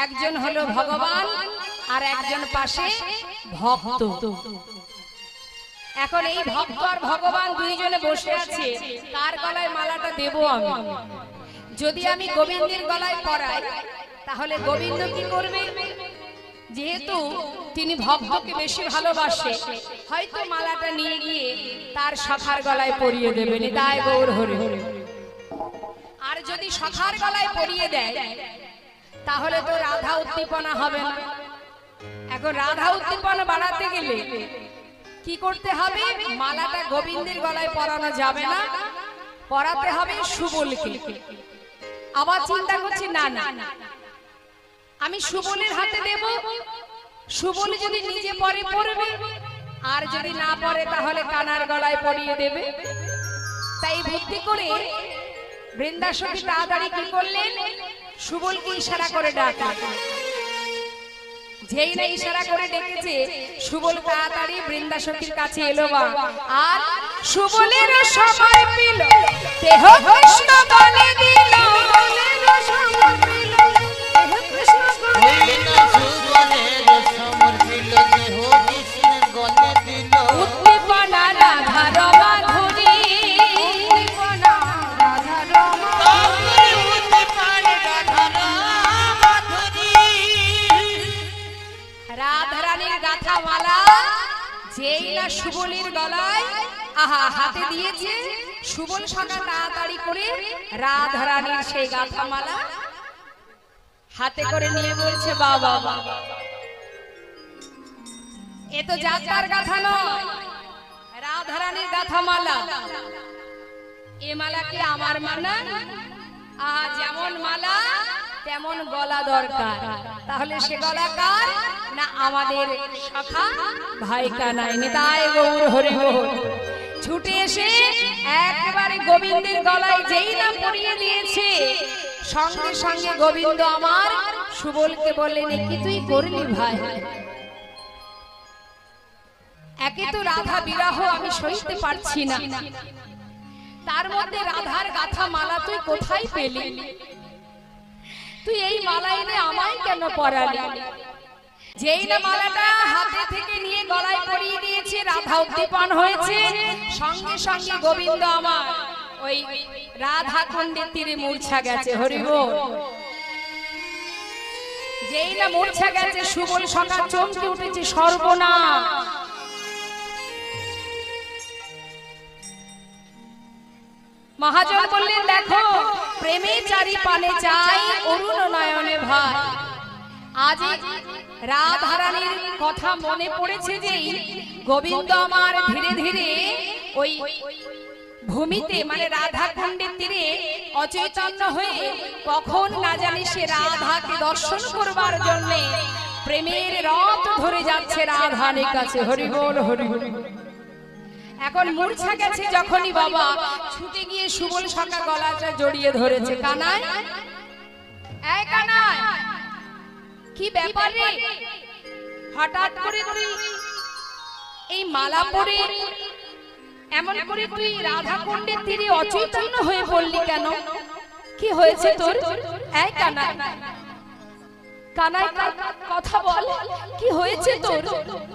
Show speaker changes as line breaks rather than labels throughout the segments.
একজন হলো ভগবান আর একজন পাশে ভক্ত। এখন এই ভক্ত আর ভগবান দুইজনে বসে আছে, কার গলায় মালাটা দেব আমি? যদি আমি গোবিন্দের গলায় পরাই তাহলে গোবিন্দ কি করবে? যেহেতু তিনি ভক্তকে বেশি ভালোবাসে, হয়তো মালাটা নিয়ে গিয়ে তার সখার গলায় পরিয়ে দেবেন, তাই গৌর হরি হরি। আর যদি সখার গলায় পরিয়ে দেয় তাহলে তো রাধা উদ্দীপনা হবে না। এখন রাধা উদ্দীপনা বাড়াতে গেলে কি করতে হবে? মালাটা গোবিন্দের গলায় পরানো যাবে না, পরাতে হবে সুবলকে। আবার চিন্তা করছি না না আমি সুবলের হাতে দেব, সুবল যদি নিজে পরে পরবে, আর যদি না পরে তাহলে কানার গলায় পরিয়ে দেবে। তাই বুদ্ধি করে বৃন্দাসখী তাড়াতাড়ি কি করলেন? সুবলকে ইশারা করে ডাকলেন। যেই না ইশারা করে ডেকেছে, সুবল তাড়াতাড়ি বৃন্দাসখীর কাছে এলো আর সুবলের সময় পেল, দেহ কৃষ্ণ বলে দিল, উদ্দীপনা রাধার মাধুরী, রাধারানীর গাথা মালা যেই না সুবলের গলায় হাতে দিয়েছে, সুবল সখা তাড়াতাড়ি করে রাধারানীর সেই গাথা মালা হাতে করে নিয়ে বলছে, বাবা এ তো যাত্রার গাথা নয়, রাধারানীর গাথা মালা। এ মালা কি আমার মানা? যেমন মালা তেমন গলা দরকার। তাহলে সে গলা কার? না আমাদের সখা ভাই কানাই। নিতাই গৌর হরি হরি। ছুটে এসে একেবারে গোবিন্দের গলায় যেই না পরিয়ে দিয়েছে, সঙ্গে সঙ্গে গোবিন্দ আমার সুবলকে বললেন, কি তুই করলি ভাই? একে তো রাধা বিরহ আমি সইতে পারছি না, তার মধ্যে রাধার গাথা মালা তুই কোথায় পেলি? তুই এই মালা এনে আমায় কেন পরালি? যেই না মালাটা হাতে থেকে নিয়ে গলায় পরিয়ে দিয়েছে, রাধা উদ্দীপন হয়েছে, সঙ্গে সঙ্গে গোবিন্দ আমার ওই রাধা কুণ্ডের তীরে মূর্ছা গেছে। হরি বল। যেই না মূর্ছা গেছে, সুবল সখা চমকে উঠেছে, সর্বনাশ। মহাজন বললেন, দেখো প্রেমে চারি পানে চাই, অরুণ নয়নে ভাই। আজ রাধারানীর কথা মনে পড়েছে যে গোবিন্দ আমার ধীরে ধীরে ওই ভূমিতে মানে রাধা কুণ্ডের তীরে অচৈতন্য হয়ে কখন না জানি সে রাধাকে দর্শন করবার জন্য প্রেমের রথ ধরে যাচ্ছে রাধার কাছে। হরি বল হরি বল। এখন মূর্ছা গেছে যখনই বাবা, ছুটে গিয়ে সুবল সখা গলাটা জড়িয়ে ধরেছে। কানাই, এই কানাই, কি ব্যাপার রে? হঠাৎ করে তুই এই মালা পরে এমন করে তুই রাধা কুণ্ডের তীরে অচৈতন্য হয়ে পড়লি কেন? কি হয়েছে তোর? এই কানাই, কানাই কথা বল, কি হয়েছে তোর?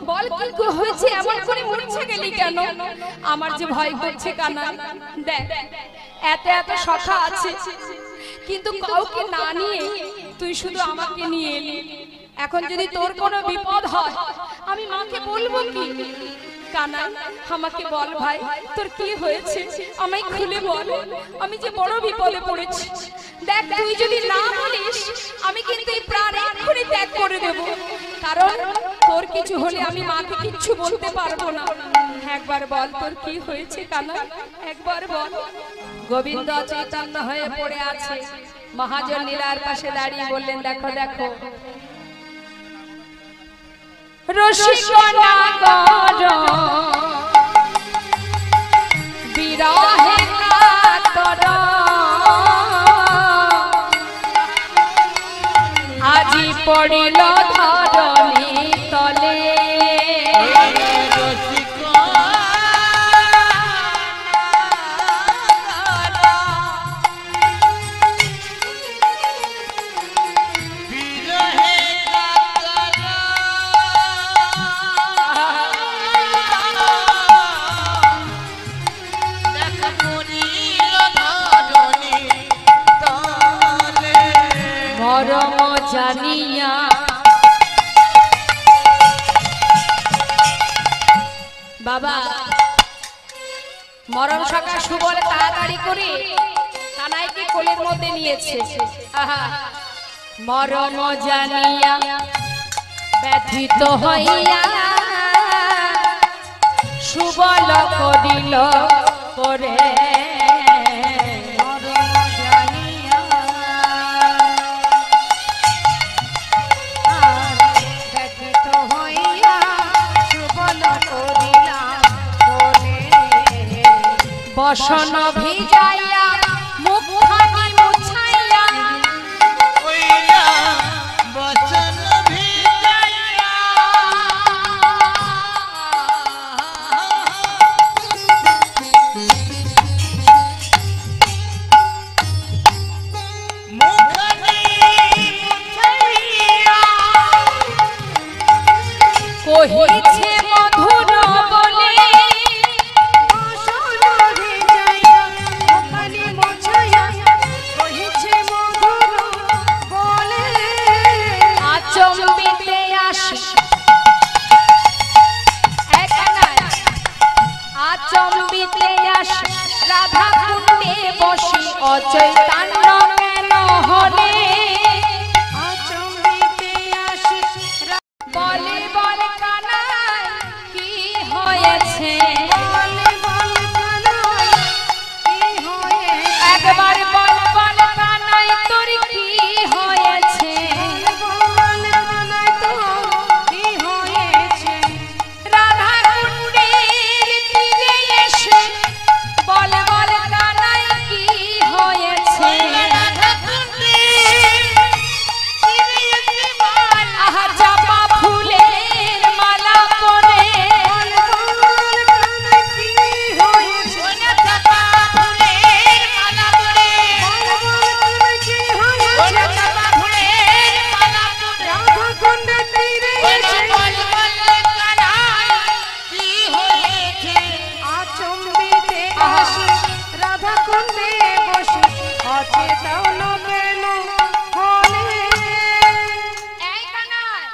বল কি হয়েছে? এমন করে মরছে গেলি কেন? আমার যে ভয় করছে কানাই। দেখ এত এত সখা আছে, কিন্তু কাউকে না নিয়ে তুই শুধু আমাকে নিয়ে এলি। এখন যদি তোর কোনো বিপদ হয় আমি মাকে বলবো কি? কানাই আমাকে বল ভাই, তোর কি হয়েছে? আমায় খুলে বল, আমি যে বড় বিপদে পড়েছি। দেখ তুই যদি না বলিস আমি কিন্তু এই প্রাণ এক্ষুনি ত্যাগ করে দেব, কারণ তোর কিছু হলে আমি মাকে কিচ্ছু বলতে পারবো না। একবার বল তোর কি হয়েছে কানাই, একবার বল। গোবিন্দ চৈতন্য হয়ে পড়ে আছে। মহাজন লীলার পাশে দাঁড়িয়ে বললেন, দেখো দেখো রসিকনা কর বিরহে কাতর, আজি পড়িল ধরণী তলে।
বিরহে
মরম জানিয়া বাবা মরম সকা সুবল তাড়াতাড়ি করে কানাইকে কোলের মধ্যে নিয়েছে। আহা মরম জানিয়া ব্যথিত হইয়া সুবল করিল করে বসন ভিজাইয়া মুখখানি মুছাইয়া
বসন ভিজাইয়া মুখখানি মুছাইয়া
কহিছে মধুর বলে আচম্বিতে আসি আচম্বিতে আসি রাধা কুণ্ডে বসি অচৈতন্য কেন হলে
আচম্বিতে আসি
বলে বলে কানাই কি হয়েছে
বলে বলে কানাই কি হয়েছে
একবার বল বল কানাই তোর কি হয়েছে
বলে কানাই তো কি হয়েছে
রাধা কুণ্ডের তীরে এসে বল বল কানাই কি হয়েছে আহা চাপা ফুলের মালা পরে
আচম্বিতে আসি রাধা কুণ্ডে বসি অচেতন কেন হলে
এই কানাই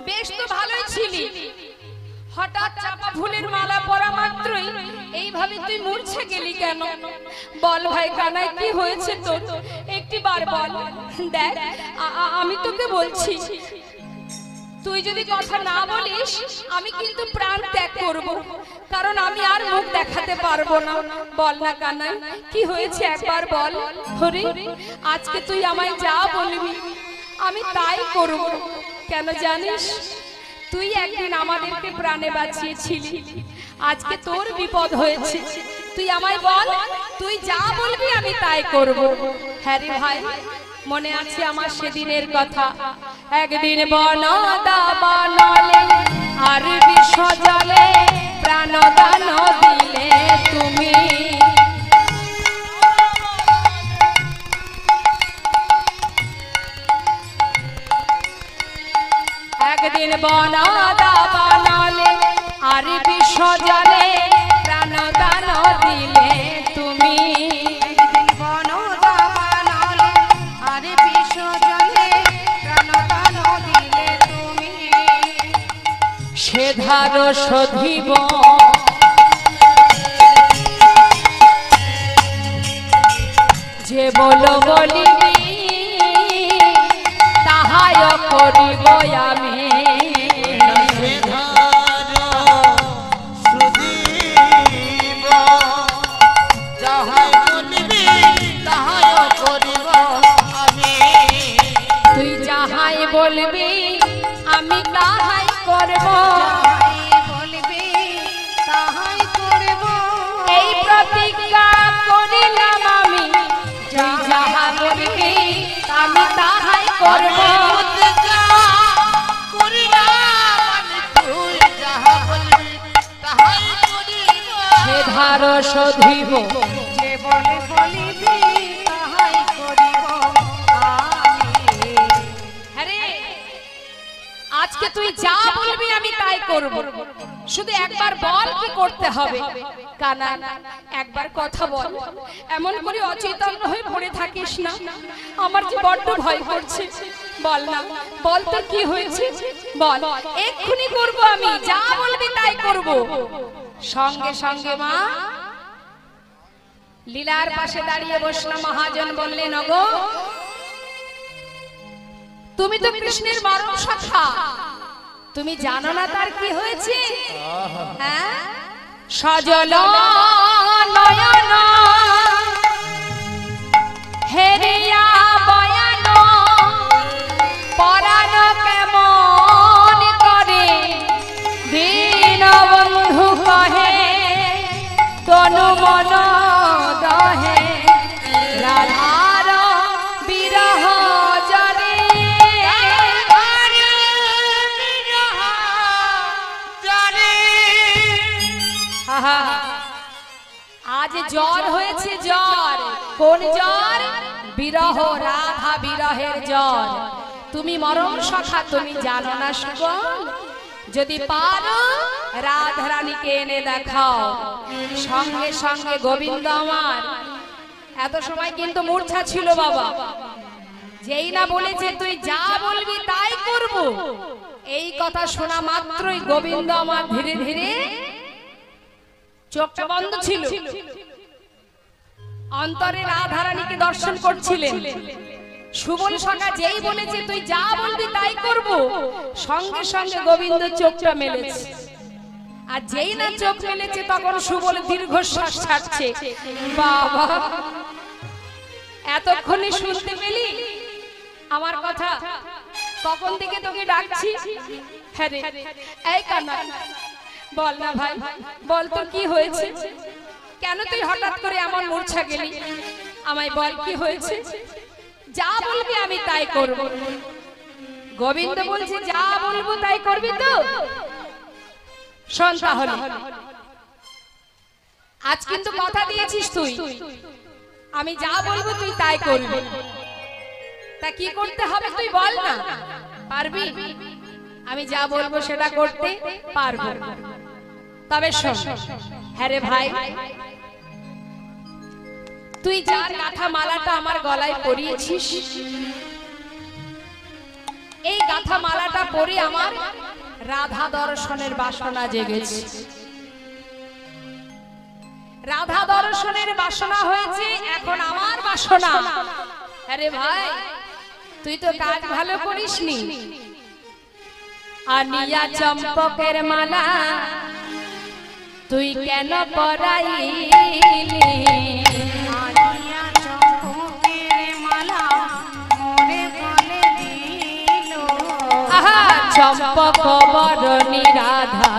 বেশ তো ভালোই ছিলি হঠাৎ চাপা ফুলের মালা পরা মাত্রই এইভাবে তুই মূর্ছে গেলি কেন বল ভাই কানাই কি হয়েছে তোর একটি বার বল দেখ আমি তোকে বলছি তুই যদি কথা না বলিস আমি কিন্তু প্রাণ ত্যাগ করব কারণ আমি আর মুখ দেখাতে পারবো না বল না কানাই কি হয়েছে একবার বল হরি আজকে তুই আমায় যা বলবি আমি তাই করব কেন জানিস তুই একদিন আমাদেরকে প্রাণে বাঁচিয়েছিলি আজকে তোর বিপদ হয়েছে তুই আমায় বল তুই যা বলবি আমি তাই করব হ্যাঁ রে ভাই মনে আছে আমার সেদিনের কথা একদিন বনদা বনলে আর বিষ জলে প্রাণদান দিলে তুমি একদিন বনদা বনলে আর বিষ জলে প্রাণদান দিলে তুমি
বনদা বানালে আরে বিষ জলে প্রাণদান দিলে তুমি
সে ধার শোধিব যে বল বলিবি তাহাই করিব আমি তুই যাহাই বলবি আমি তাহাই করব
বলবি তাহাই করব
এই প্রতিজ্ঞা করিলাম আমি তুই যাহা বলবি আমি তাহাই করব সে ধার শোধিব
যে বলে বলিবি তাহাই করিব আমি
আরে আজকে তুই যা বলবি আমি তাই করব। শুধু একবার বল কি করতে হবে। কানা একবার কথা বল, এমন করে অচেতন হয়ে পড়ে থাকিস না, আমার যে বড্ড ভয় করছে। বল না, বল তো কি হয়েছে বল। এক্ষুনি করব, আমি যা বলবি তাই করব। সঙ্গে সঙ্গে মা লীলার পাশে দাঁড়িয়ে বসলো। মহাজন বললেন, ওগো তুমি তো কৃষ্ণের মরম সখা, তুমি জানো না তার কি হয়েছে? হ্যাঁ, সজল নয়ন হেরিয়া বয়ান পরাণ কেমন করে দীনবন্ধু কহে তনু মন দহে রাধার বিরহ জরে। আজ জ্বর হয়েছে, জ্বর। কোন জ্বর? বিরহ, রাধা বিরহের জ্বর। তুমি মরম সখা, তুমি জানো না সুগল। যদি পারো রাধা রানীকে এনে দেখাও। সঙ্গে সঙ্গে গোবিন্দ আমার এত সময় কিন্তু মূর্ছা ছিল বাবা। যেই না বলেছে তুই যা বলবি তাই করব, এই কথা শোনা মাত্রই গোবিন্দ আমার ধীরে ধীরে চোখটা বন্ধ ছিল, অন্তরে রাধা রানীকে দর্শন করছিলেন। সুবল সখা যেই বলেছে তুই যা বলবি তাই করব, সঙ্গে সঙ্গে গোবিন্দ চোখটা মেলেছে। আর যেই না চোখ মেলেছে তখন সুবল দীর্ঘশ্বাস ছাড়ছে। বাবা, এতক্ষণে শুনতে পেলি আমার কথা? কখন থেকে তোকে ডাকছি। হ্যাঁ রে, এই কানা বল না ভাই, বল তো কি হয়েছে? কেন তুই হঠাৎ করে এমন মূর্ছা গেলি? আমায় বল কি হয়েছে। যা বলবি আমি তাই করব। গোবিন্দ বলছে যা বলবো তাই করবি তো? শোন তাহলে, আজ কিন্তু কথা দিয়েছিস তুই, আমি যা বলবো তুই তাই করবি। তা কি করতে হবে তুই বল না, পারবি? আমি যা বলবো সেটা করতে পারবো। তবে শোন, হ্যাঁ রে ভাই, তুই যার গাঁথা মালাটা আমার গলায় পরিয়েছিস, এই গাঁথা মালাটা পরে আমার রাধা দর্শনের বাসনা জেগেছে। রাধা দর্শনের বাসনা হয়েছে, এখন আমার বাসনা। আরে ভাই, তুই তো কাজ ভালো করিসনি। আনিয়া চম্পকের মালা তুই কেন পরাইলি?
আনিয়া চম্পকের মালা মোরে বলে দিল।
আহা, চম্পক বরণী রাধা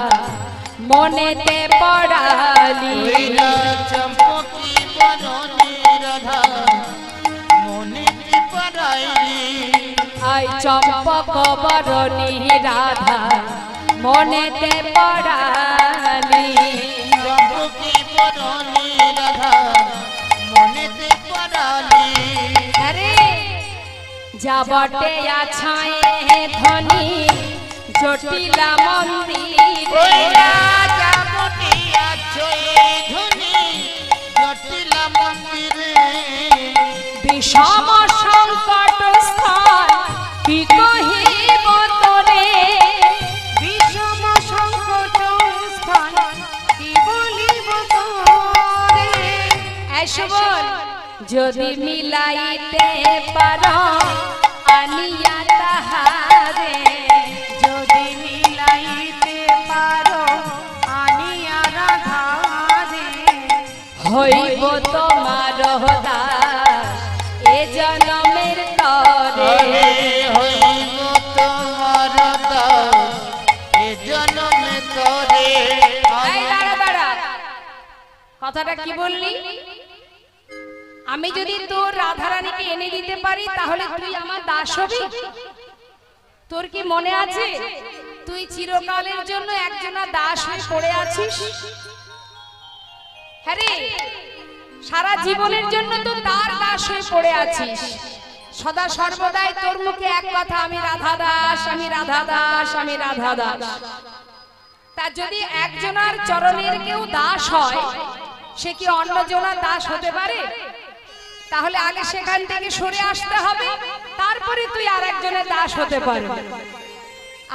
মনেতে পড়ালি।
চম্পকি বরণী রাধা মনেতে পড়াইলি।
আই চম্পক বরণী রাধা মনেতে পড়ালি।
চম্পকি বরণী রাধা মনেতে পড়ালি।
আরে যাবটে আছায় ধনী জটিলা মন্দিরে।
যাবটি আছো এই ধনী জটিলা মন্দিরে।
বিষম সংকট স্থান কি কহিব তোরে।
বিষম সংকট স্থান কি বলিব তোরে।
এসো বল, যদি মিলাইতে পারো আনিয়া তাহারে।
যদি মিলাইতে পারো আনিয়া রাধারে।
হইব তোমার দাস এ জনমের তরে।
হইব তোমার দাস এ জনমে তরে।
এই দাঁড়া দাঁড়া, কথাটা কি বললি? আমি যদি তোর রাধারানীকে এনে দিতে পারি তাহলে তুই আমার দাস হবি? তোর কি মনে আছে তুই চিরকালের জন্য একজনা দাস হয়ে পড়ে আছিস? হ্যাঁ রে, সারা জীবনের জন্য তো তার দাস হয়ে পড়ে আছিস। সদা সর্বদাই তোর মুখে এক কথা, আমি রাধা দাস, আমি রাধা দাস, আমি রাধা দাস। তা যদি একজনের চরণের কেউ দাস হয়, সে কি অন্যজনের দাস হতে পারে? তাহলে আগে সেখান থেকে সরে আসতে হবে, তারপরে তুই আর একজনের দাস হতে পারবি।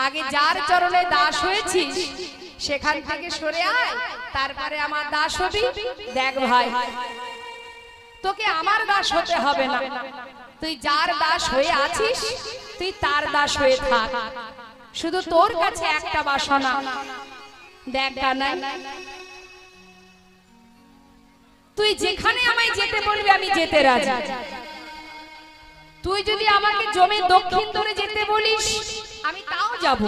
আগে যার চরণে দাস হয়েছিস সেখান থেকে সরে আয়, তারপরে আমার দাস হবি। দেখ ভাই, তোকে আমার দাস হতে হবে না, তুই যার দাস হয়ে আছিস তুই তার দাস হয়ে থাক। শুধু তোর কাছে একটা বাসনা, দেখ কানাই, তুই যেখানে আমায় যেতে বলবি আমি যেতে রাজি। তুই যদি আমাকে জমি দক্ষিণ ধরে যেতে বলিস আমি তাও যাব,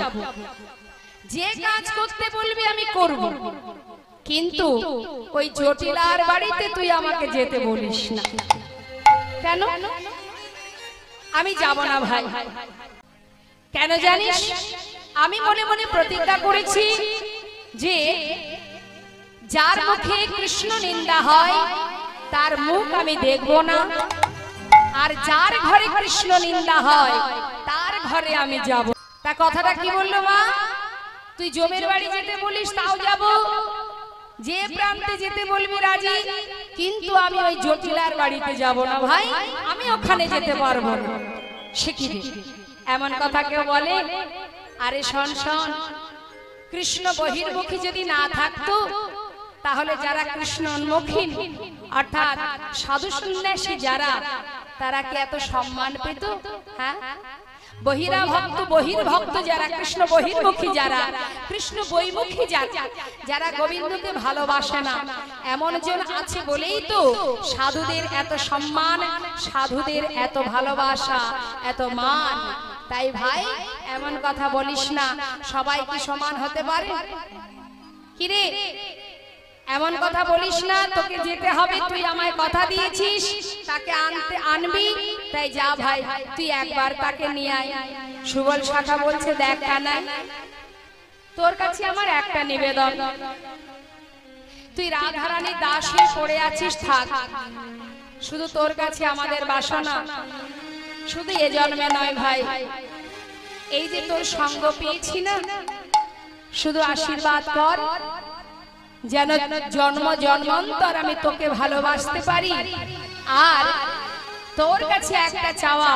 যে কাজ করতে বলবি আমি করব, কিন্তু ওই জটিলার বাড়িতে তুই আমাকে যেতে বলিস না। কেন? আমি যাব না ভাই। কেন জানিস? আমি মনে মনে প্রতিজ্ঞা করেছি যে যার মুখে কৃষ্ণ নিন্দা হয় তার মুখ আমি দেখব না, আর যার ঘরে কৃষ্ণ নিন্দা হয় তার ঘরে আমি যাব। তা কথাটা কি বললো মা? তুই জমির বাড়ি যেতে বলিস তাও যাব, যে প্রান্তে যেতে বলবি রাজি, কিন্তু আমি ওই জটিলার বাড়িতে যাব না ভাই, আমি ওখানে যেতে পারবো না। সে কি এমন কথা কেউ বলে? আরে শোন শোন, কৃষ্ণ বহির্মুখী যদি না থাকতো তাহলে যারা কৃষ্ণ উন্মুখী অর্থাৎ সাধু সন্ন্যাসী যারা, তারা কি এত সম্মান পেত? হ্যাঁ, বহিরা ভক্ত বহির্ভক্ত যারা, কৃষ্ণ বহির্মুখী যারা, কৃষ্ণ বৈমুখী যারা গোবিন্দকে ভালোবাসে না, এমন জন আছে বলেই তো সাধুদের এত সম্মান, সাধুদের এত ভালোবাসা, এত মান। তাই ভাই এমন কথা বলিস না, সবাই কি সমান হতে পারে? কিরে এমন কথা বলিস না, তোকে যেতে হবে, তুই আমায় কথা দিয়েছিস তাকে আনবি, তাই যা ভাই তুই একবার তাকে নিয়ে আয়। সুবল শাখা বলছে, দেখ কানাই, তোর কাছে আমার একটা নিবেদন, তুই রাধারানী দাস হয়ে পড়ে আছিস থাক, শুধু তোর কাছে আমাদের বাসনা, শুধু এ জন্মে নয় ভাই, এই যে তোর সঙ্গ পেয়েছি না, শুধু আশীর্বাদ কর যেন জন্ম জন্মান্তর আমি তোকে ভালোবাসতে পারি। আর তোর কাছে একটা চাওয়া,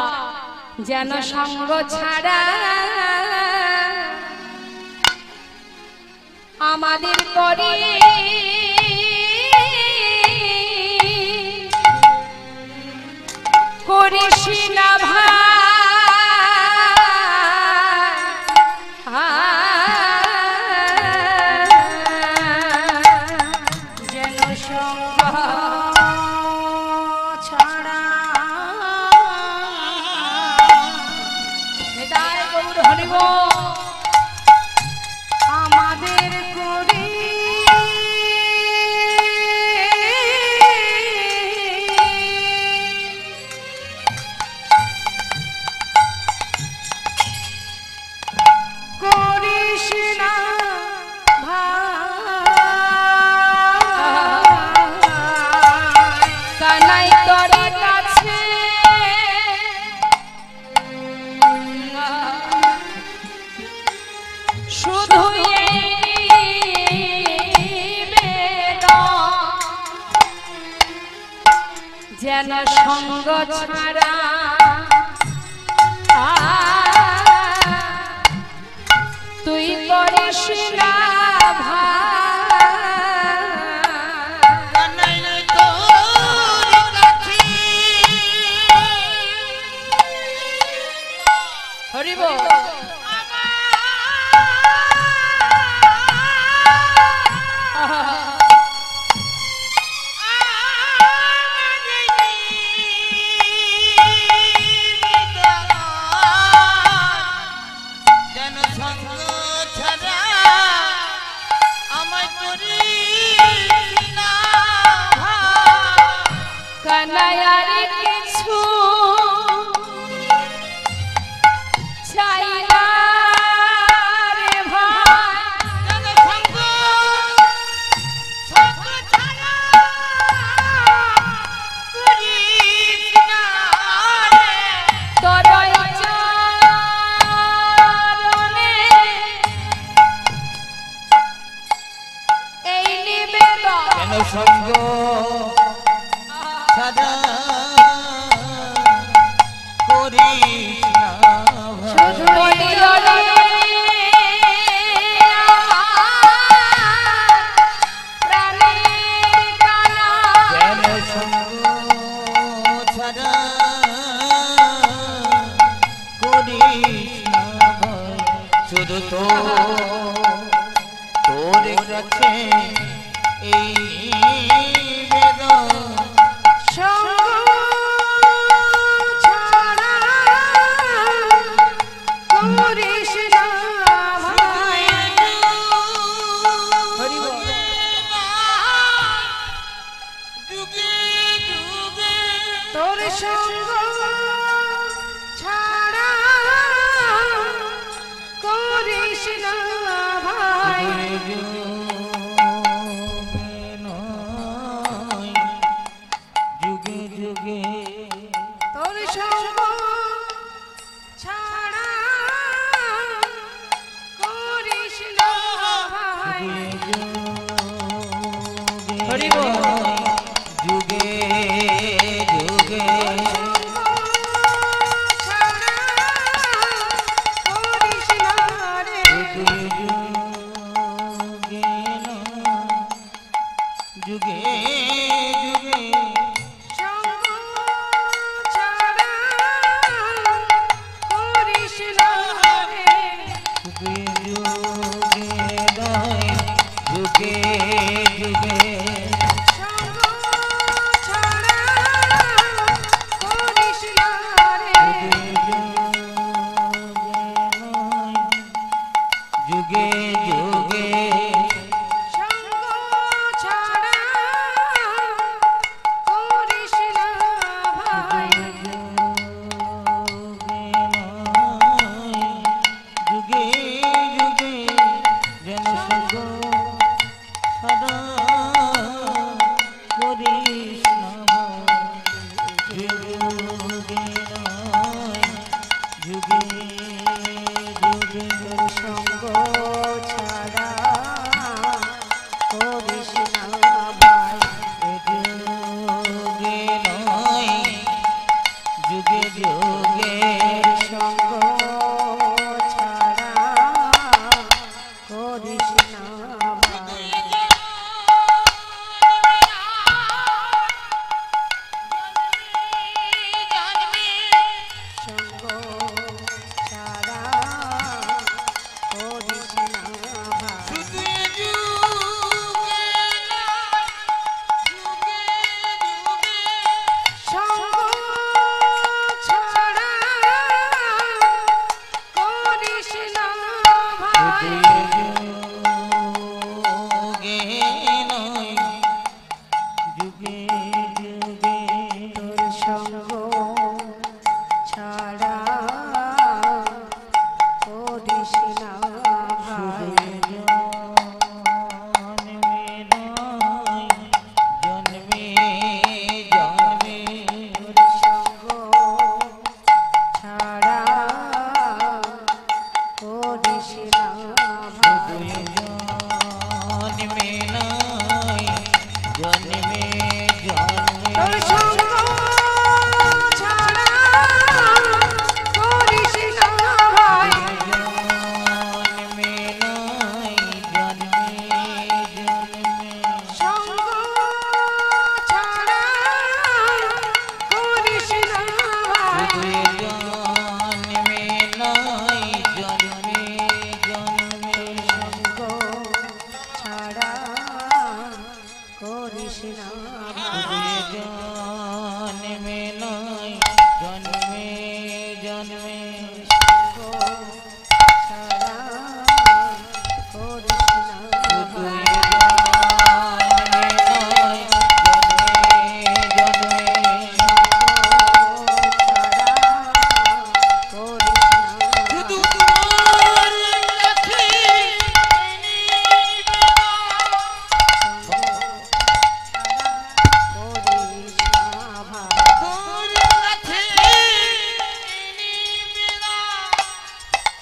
যেন সঙ্গ ছাড়া আমাদের করে করিস না ভাই, যেন সঙ্গ ছাড়া তুই করিস না হরিব। কিছু চাই না
কৃষ্ণ ভাই
বলিল রে প্রাণের কানা
জ্ঞান সঙ্গ ছাড়া করিস না ভয় শুধু তো তোর কাছে এই নিবেদন
সঙ্গ ছাড়া করিস না ভাই।
যুগে যুগে
তোর সঙ্গ ছাড়া করিস না ভাই।
যুগে যুগে
তোর সঙ্গ ছাড়া করিস না ভাই।
হরি বল যুগে যুগে
ছাড়া করিস না রে।
যুগে যুগে
সঙ্গ ছাড়া করিস না রে।
যুগে যুগে
সঙ্গ ছাড়া করিস না রে।
যুগে যুগে
সঙ্গ ছাড়া করিস না ভাই।
যুগে যুগে যেন সঙ্গ সদা করিস না যুগে যুগে যুগে
সঙ্গ ছাড়া করিস না ভাই।
যুগে নয় যুগে যুগে
সঙ্গ ছাড়া করিস না ভাই। সঙ্গ ছাড়া করিস না ভাই। সঙ্গ ছাড়া করিস না ভাই।
যুগে যুগে
তোর সঙ্গ ছাড়া করিস না ভাই।
জন্মে জন্মে
তোর সঙ্গ ছাড়া করিস না ভাই।
জন্মে নাই জন্মে জন্মে
তোর সঙ্গ ছাড়া করিস না ভাই।
জন্মে নাই জন্মে জন্মে
সঙ্গ ছাড়া করিস না ভাই।
জন্মে নাই জন্মে জন্মে
সঙ্গ ছাড়া করিস না ভাই।
জন্মে নাই জন্মে জন্মে
ছাড়া করিস না ভাই।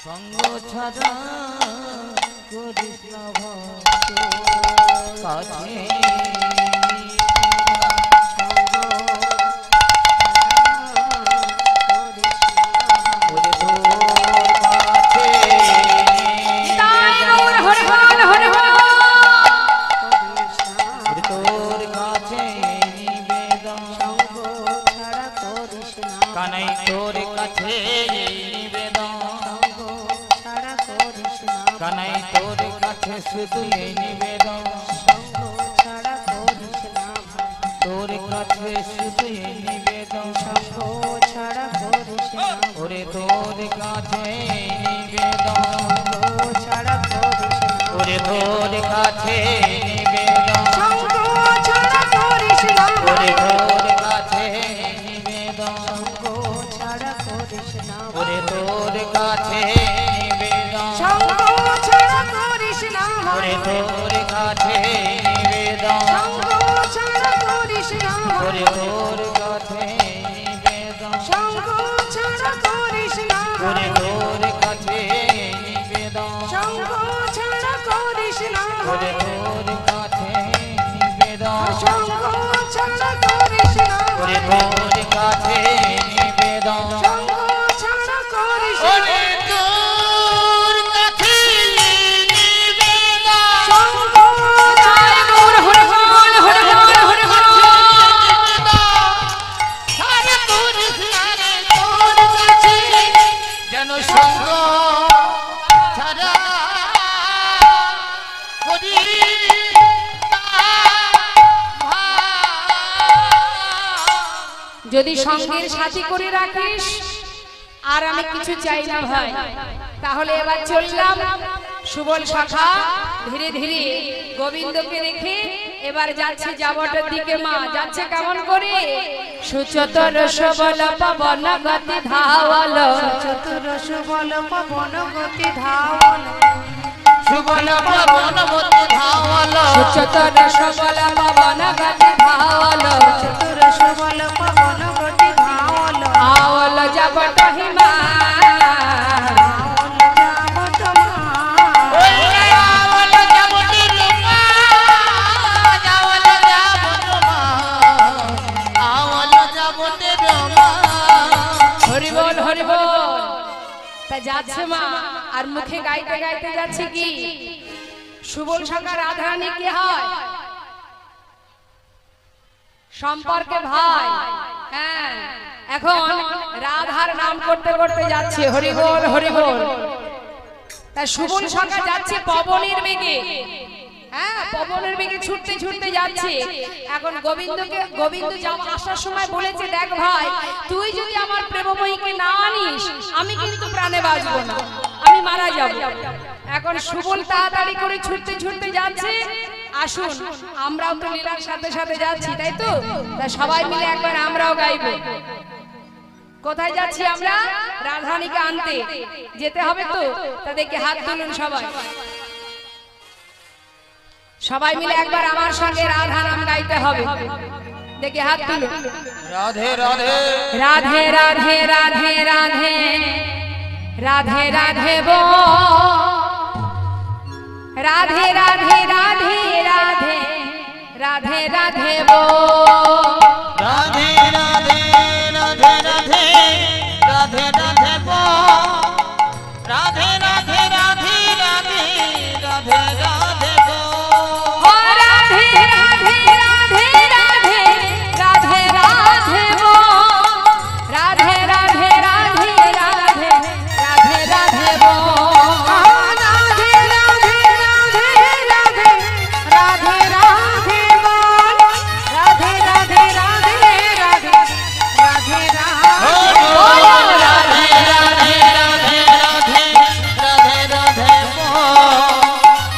সঙ্গ ছাড়া করিস না কাছে জানাই তোর কাছে শুধু এই নিবেদন
সঙ্গ ছাড়া করিস না ভাই
তোর কাছে শুধু এই নিবেদন
সঙ্গ ছাড়া করিস না
ওরে তোর কাছে নিবেদন
সঙ্গ ছাড়া করিস না
ওরে তোর কাছে নিবেদন
সঙ্গ ছাড়া করিস না
ওরে তোর কাছে নিবেদন
সঙ্গ ছাড়া করিস না
ওরে তোর কাছে নিবেদন
সঙ্গ ছাড়া করিস না
ওরে তোর কাছে নিবেদন
সঙ্গ ছাড়া করিস না
ওরে তোর কাছে নিবেদন
সঙ্গ ছাড়া করিস না
ওরে তোর কাছে নিবেদন
সঙ্গ ছাড়া করিস না
ওরে তোর কাছে নিবেদন
সঙ্গ ছাড়া করিস না
ওরে তোর কাছে নিবেদন
সঙ্গ ছাড়া করিস না
ওরে তোর কাছে নিবেদন
সঙ্গ
জয় গৌর হরি বল হরি বল হরি বল
সারে তোর সারে তোর কাছে যেন সঙ্গ ছাড়া করি
যদি সঙ্গের সাথী করে রাখিস আর আমি কিছু চাই না ভাই তাহলে এবার চললাম সুবল শাখা ধীরে ধীরে গোবিন্দকে রেখে এবার যাচ্ছে যাবটার দিকে মা যাচ্ছে কেমন করে সুচতর সবল পবন গতি ধাওয়াল
চতুর সুবল পবন গতি ধাওয়াল
সুবল পবন মতে ধাওয়াল
সুচতর সবল পবন গতি ধাওয়াল
চতুর সুবল পবন গতি ধাওয়াল
আওয়াল যাবট হিমা
আওয়াল যাবতে রমা আওয়াল যাবতে রমা আওয়াল যাবতে রমা
হরি বল হরি বল তা যাচ্ছে মা আর মুখে গাইতে গাইতে যাচ্ছে কি সুবল শাখা রাধারানী কি হয় সম্পর্কে ভাই হ্যাঁ এখন রাধার নাম করতে করতে যাচ্ছে হরি বল হরি বল তা সুবল শাখা যাচ্ছে পবনের বেগে হ্যাঁ পবনের বেগে ছুটতে ছুটতে যাচ্ছে এখন গোবিন্দ আসার সময় বলেছে দেখ ভাই তুই যদি আমার প্রেমময়ীকে না আনিস আমি কিন্তু প্রাণে বাঁচবো না আমি মারা যাব এখন সুবল তাড়াতাড়ি করে ছুটতে ছুটতে যাচ্ছে আসুন আমরাও তো লীলার সাথে সাথে যাচ্ছি তাই তো তা সবাই মিলে একবার আমরাও গাইবো কোথায় যাচ্ছি আমরা রাধারানীকে আনতে যেতে হবে তো তাদেরকে হাত তুলুন সবাই সবাই মিলে একবার আমার সঙ্গে রাধা নাম গাইতে হবে দেখি হাত তুলুন
রাধে রাধে
রাধে রাধে রাধে রাধে রাধে রাধে বো রাধে রাধে রাধে রাধে রাধে রাধে বো
রাধে রাধে রাধে রাধে রাধে রাধে বো রাধে রাধে রাধে রাধে রাধে রাধে বো
ও রাধে রাধে রাধে রাধে রাধে রাধে বো রাধে রাধে রাধে রাধে রাধে রাধে বো
রাধে রাধে রাধে রাধে রাধে রাধে বল রাধে রাধে রাধে রাধে রাধে
ও
রাধে
রাধে রাধে রাধে রাধে রাধে বো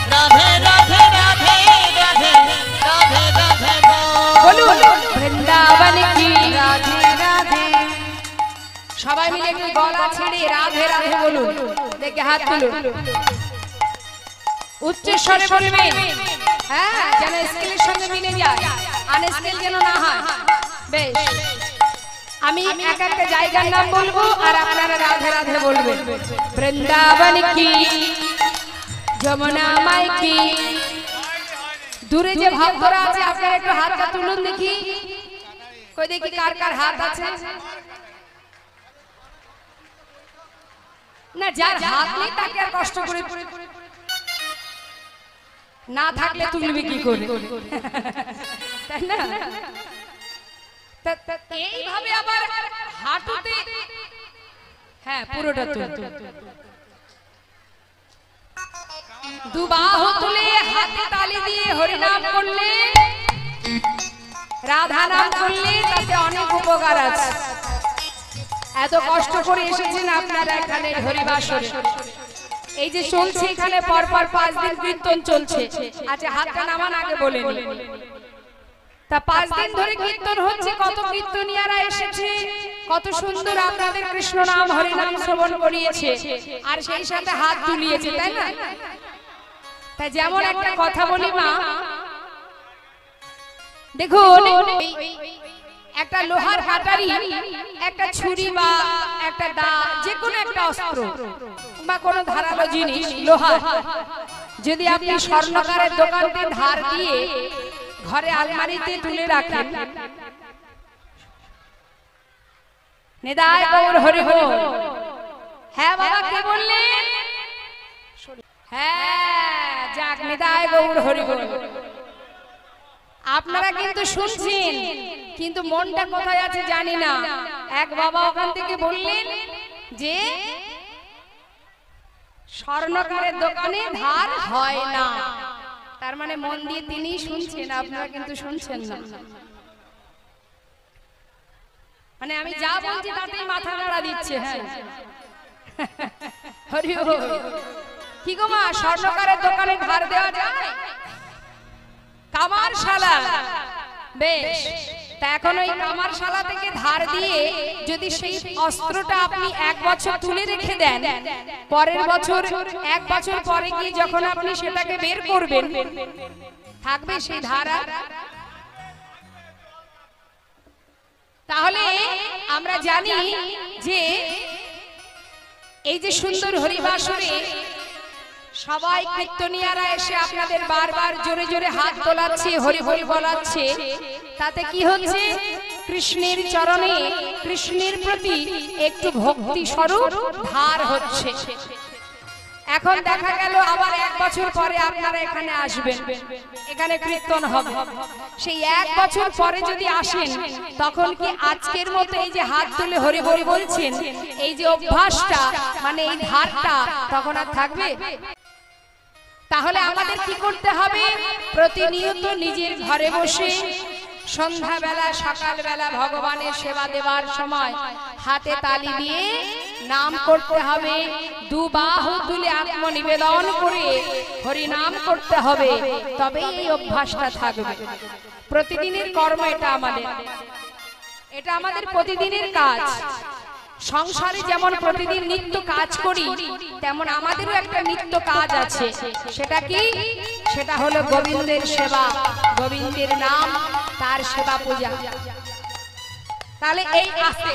রাধে রাধে রাধে রাধে রাধে রাধে বো
বলুন বৃন্দাবন কি
রাধে রাধে
সবাই মিলে একটু গলা ছেড়ে রাধে রাধে বলুন দেখে হাত তুলুন উচ্চ স্বরে বলবেন হ্যাঁ যেন স্কেলের সঙ্গে মিলে যায় আনস্কেল যেন না হয় বেশ আমি এক একটা জায়গার নাম বলবো আর আপনারা রাধে রাধে বলবেন বৃন্দাবন কি যমুনা মাই কি দূরে যে ভক্তরা আছে আপনারা একটু হাতটা তুলুন দেখি কই দেখি কার কার হাত আছে না যার হাত নেই তাকে আর কষ্ট করে না থাকলে তুলবি কি করে তাই না এইভাবে আবার হাঁটুতে হ্যাঁ পুরোটা তুল দুবাহু তুলে হাতে তালি দিয়ে হরিনাম করলে, রাধা নাম করলে তাতে অনেক উপকার আছে। এত কষ্ট করে এসেছেন আপনারা এখানে হরিবাসরে, এই যে চলছে এখানে পরপর 5 দিন কীর্তন চলছে। আচ্ছা হাতটা নামান আগে বলে নি, তা 5 দিন ধরে কীর্তন হচ্ছে, কত কীর্তনিয়ারা এসেছে, কত সুন্দর আপনাদের কৃষ্ণ নাম হরিনাম শ্রবণ করিয়েছে, আর সেই সাথে হাত তুলিয়েছে, তাই না? তাই যেমন একটা কথা বলি মা, দেখুন একটা লোহার কাটারি, একটা ছুরি বা একটা দা, যে কোনো একটা অস্ত্র বা কোনো ধারালো জিনিস লোহা, যদি আপনি স্বর্ণকারের দোকান থেকে ধার দিয়ে ঘরে আলমারিতে তুলে রাখেন, নিতাই গৌর হরি বল। হ্যাঁ বাবা কে বললেন? হ্যাঁ যাক, নিতাই গৌর হরি বল। আপনারা কিন্তু শুনছেন, কিন্তু মনটা কোথায় আছে জানি না। এক বাবা ওখান থেকে বললেন যে স্বর্ণকারের দোকানে ধার হয় না, তার মানে মন দিয়ে তিনি শুনছেন, আপনারা কিন্তু শুনছেন না। মানে আমি যা বলছি তাতেই মাথা নাড়া দিচ্ছে। হ্যাঁ হরি বল। কি গো মা, স্বর্ণকারের দোকানে ধার দেওয়া যায়? কামারশালা, বেশ, তা এখন ওই কামারশালা থেকে ধার দিয়ে যদি সেই অস্ত্রটা আপনি 1 বছর তুলে রেখে দেন, পরের বছর 1 বছর পরে গিয়ে যখন আপনি সেটাকে বের করবেন, থাকবে সেই ধার? তাহলে আমরা জানি যে এই যে সুন্দর হরিবাসরে সবাই কীর্তনিয়ারা এসে আপনাদের বারবার জোরে জোরে হাত তোলাচ্ছে, হরি হরি বলাচ্ছে, তাতে কি হচ্ছে? কৃষ্ণের চরণে, কৃষ্ণের প্রতি একটু ভক্তি স্বরূপ ধার হচ্ছে। এখন দেখা গেল আবার 1 বছর পরে আপনারা এখানে আসবেন, এখানে কীর্তন হবে। সেই 1 বছর পরে যদি আসেন, তখন কি আজকের মতো এই যে হাত তুলে হরি হরি বলছেন, এই যে অভ্যাসটা, মানে এই ধারটা তখন আর থাকবে? তাহলে আমাদের কি করতে হবে? প্রতিনিয়ত নিজের ঘরে বসে সন্ধ্যাবেলা সকালবেলা ভগবানের সেবা দেওয়ার সময় হাতে তালি দিয়ে নাম করতে হবে, দুবাহু তুলে আত্মনিবেদন করে হরি নাম করতে হবে, তবেই এই অভ্যাসটা থাকবে। প্রতিদিনের কর্ম এটা আমাদের, এটা আমাদের প্রতিদিনের কাজ। সংসারে যেমন প্রতিদিন নিত্য কাজ করি, তেমন আমাদেরও একটা নিত্য কাজ আছে। সেটা কি? সেটা হলো গোবিন্দের সেবা, গোবিন্দের নাম, তার সেবা পূজা। তাহলে এই আসে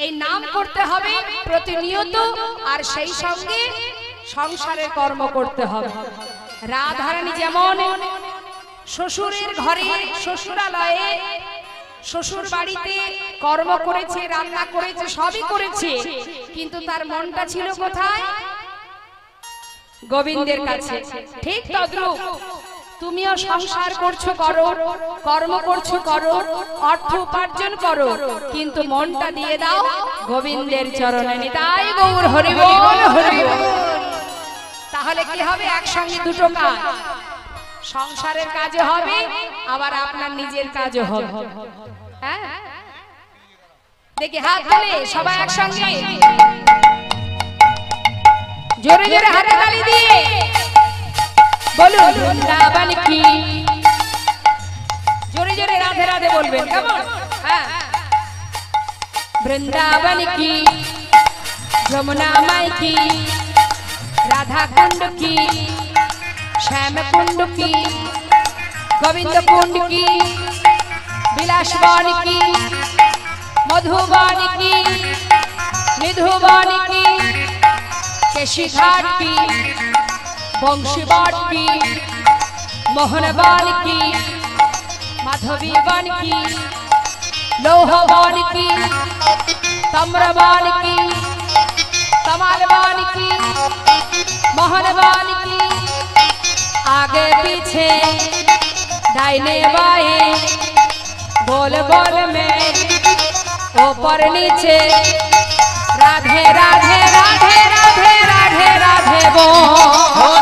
এই নাম করতে হবে প্রতিনিয়ত, আর সেই সঙ্গে সংসারের কর্ম করতে হবে। রাধারানী যেমন শ্বশুরের ঘরে, শ্বশুরালয়ে, শ্বশুর বাড়িতে কর্ম করেছে, রান্না করেছে, সবই করেছে, কিন্তু তার মনটা ছিল কোথায়? গোবিন্দের কাছে। ঠিক তদ্রূপ তুমিও সংসার করছো, করো, কর্ম করছো, করো, অর্থ উপার্জন করো, কিন্তু মনটা দিয়ে দাও গোবিন্দের চরণে। নিতাই গৌর হরি বল, হরি বল। তাহলে কি হবে? একসঙ্গে দুটো কাজ, সংসারের কাজও হবে, আবার আপনার নিজের কাজও হবে। হ্যাঁ, দেখি হাত তুলে সবাই একসঙ্গে জোরে জোরে হাতে তালি দিয়ে বলুন বৃন্দাবন কি। জোরে জোরে রাধে রাধে বলবেন, কেমন? হ্যাঁ, বৃন্দাবন কি, যমুনা মাই কি, রাধা কুণ্ড কি, শ্যাম কুণ্ড কি, গোবিন্দ কুণ্ড কি, বিলাসবন কি, মধুবন কি, নিধুবন কি, কেশিঘাট কি, বংশীবন কি, মোহনবন কি, মাধবীবন কি, লৌহবন কি, তাম্রবন কি, कमलबन की, मोहनबन की, आगे पीछे दाहिने बाएं, बोल बोल में ऊपर नीचे, राधे राधे राधे राधे राधे राधे बोल।